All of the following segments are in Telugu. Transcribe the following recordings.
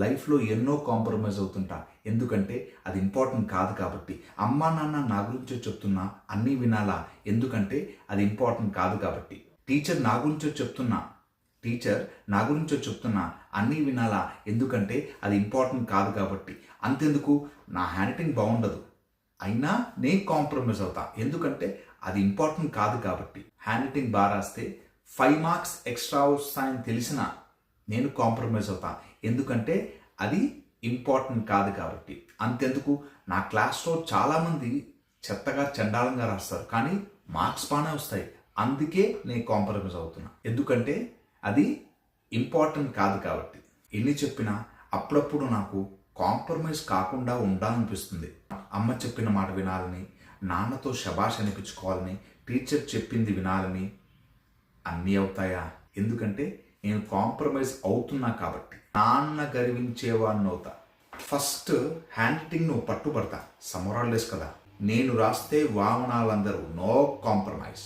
లైఫ్లో ఎన్నో కాంప్రమైజ్ అవుతుంటా, ఎందుకంటే అది ఇంపార్టెంట్ కాదు కాబట్టి. అమ్మా నాన్న నా గురించో చెప్తున్నా అన్నీ వినాలా, ఎందుకంటే అది ఇంపార్టెంట్ కాదు కాబట్టి. టీచర్ నా గురించో చెప్తున్నా అన్నీ వినాలా, ఎందుకంటే అది ఇంపార్టెంట్ కాదు కాబట్టి. అంతెందుకు, నా హ్యాండ్ రైటింగ్ బాగుండదు అయినా నేను కాంప్రమైజ్ అవుతా, ఎందుకంటే అది ఇంపార్టెంట్ కాదు కాబట్టి. హ్యాండ్ రైటింగ్ బాగా రాస్తే 5 మార్క్స్ ఎక్స్ట్రా వస్తాయని తెలిసినా నేను కాంప్రమైజ్ అవుతా, ఎందుకంటే అది ఇంపార్టెంట్ కాదు కాబట్టి. అంతెందుకు, నా క్లాస్లో చాలామంది చెత్తగా చండాలంగా రాస్తారు, కానీ మార్క్స్ బాగానే వస్తాయి, అందుకే నేను కాంప్రమైజ్ అవుతున్నా, ఎందుకంటే అది ఇంపార్టెంట్ కాదు కాబట్టి. ఎన్ని చెప్పినా అప్పుడప్పుడు నాకు కాంప్రమైజ్ కాకుండా ఉండాలనిపిస్తుంది. అమ్మ చెప్పిన మాట వినాలని, నాన్నతో శబాష్ అనిపించుకోవాలని, టీచర్ చెప్పింది వినాలని. అన్నీ అవుతాయా, ఎందుకంటే నేను కాంప్రమైజ్ అవుతున్నా కాబట్టి. నాన్న గర్వించేవాడిని అవుతా. ఫస్ట్ హ్యాండ్ రైటింగ్ నువ్వు పట్టుబడతా, సమ్మర్ హాలిడేస్ కదా, నేను రాస్తే వామనాలందరూ నో కాంప్రమైజ్.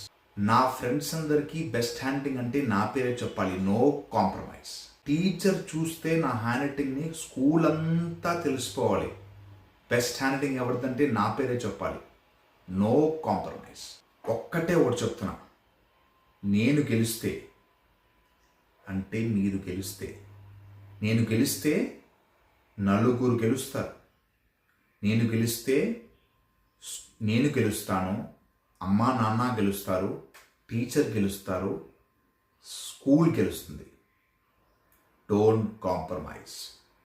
నా ఫ్రెండ్స్ అందరికీ బెస్ట్ హ్యాండ్ రైటింగ్ అంటే నా పేరే చెప్పాలి, నో కాంప్రమైజ్. టీచర్ చూస్తే నా హ్యాండ్ రైటింగ్ని స్కూల్ అంతా తెలిసిపోవాలి, బెస్ట్ హ్యాండ్ రైటింగ్ ఎవరిదంటే నా పేరే చెప్పాలి, నో కాంప్రమైజ్. ఒక్కటే ఒకటి చెప్తున్నా, నేను గెలిస్తే అంటే మీరు గెలిస్తే, నేను గెలిస్తే నలుగురు గెలుస్తారు, నేను గెలుస్తాను, అమ్మా నాన్న గెలుస్తారు, టీచర్ గెలుస్తారు, స్కూల్ గెలుస్తుంది. Don't compromise.